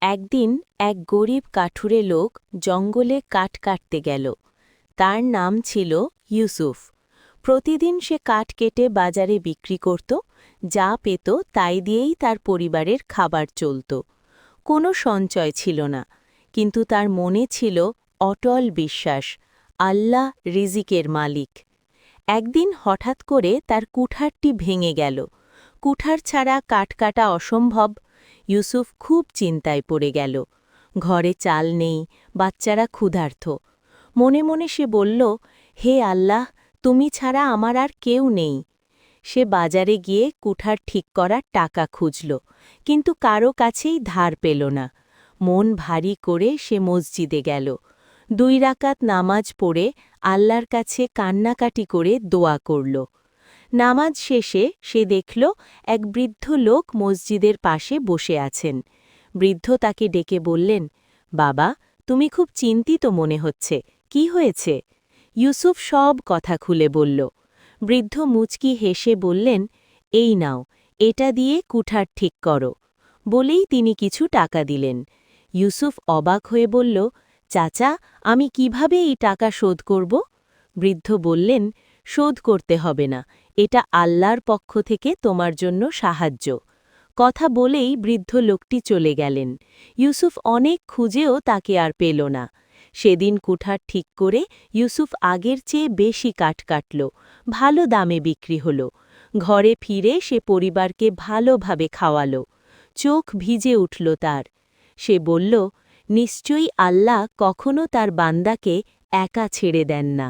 একদিন এক গরিব কাঠুরে লোক জঙ্গলে কাঠ কাটতে গেল। তার নাম ছিল ইউসুফ। প্রতিদিন সে কাঠ কেটে বাজারে বিক্রি করত, যা পেত তাই দিয়েই তার পরিবারের খাবার চলত। কোনো সঞ্চয় ছিল না, কিন্তু তার মনে ছিল অটল বিশ্বাস, আল্লাহ রিজিকের মালিক। একদিন হঠাৎ করে তার কুঠারটি ভেঙে গেল। কুঠার ছাড়া কাঠ কাটা অসম্ভব। ইউসুফ খুব চিন্তায় পড়ে গেল। ঘরে চাল নেই, বাচ্চারা ক্ষুধার্ত। মনে মনে সে বলল, হে আল্লাহ, তুমি ছাড়া আমার আর কেউ নেই। সে বাজারে গিয়ে কুঠার ঠিক করার টাকা খুঁজল, কিন্তু কারো কাছেই ধার পেল না। মন ভারী করে সে মসজিদে গেল। 2 রাকাত নামাজ পড়ে আল্লাহর কাছে কান্নাকাটি করে দোয়া করল। নামাজ শেষে সে দেখল এক বৃদ্ধ লোক মসজিদের পাশে বসে আছেন। বৃদ্ধ তাকে ডেকে বললেন, বাবা, তুমি খুব চিন্তিত মনে হচ্ছে, কি হয়েছে? ইউসুফ সব কথা খুলে বলল। বৃদ্ধ মুচকি হেসে বললেন, এই নাও, এটা দিয়ে কুঠার ঠিক করো। বলেই তিনি কিছু টাকা দিলেন। ইউসুফ অবাক হয়ে বলল, চাচা, আমি কিভাবে এই টাকা শোধ করব? বৃদ্ধ বললেন, শোধ করতে হবে না, এটা আল্লাহর পক্ষ থেকে তোমার জন্য সাহায্য। কথা বলেই বৃদ্ধ লোকটি চলে গেলেন। ইউসুফ অনেক খুঁজেও তাকে আর পেল না। সেদিন কুঠার ঠিক করে ইউসুফ আগের চেয়ে বেশি কাঠ কাটল, ভালো দামে বিক্রি হল। ঘরে ফিরে সে পরিবারকে ভালোভাবে খাওয়াল। চোখ ভিজে উঠল তার। সে বলল, নিশ্চয়ই আল্লাহ কখনো তার বান্দাকে একা ছেড়ে দেন না।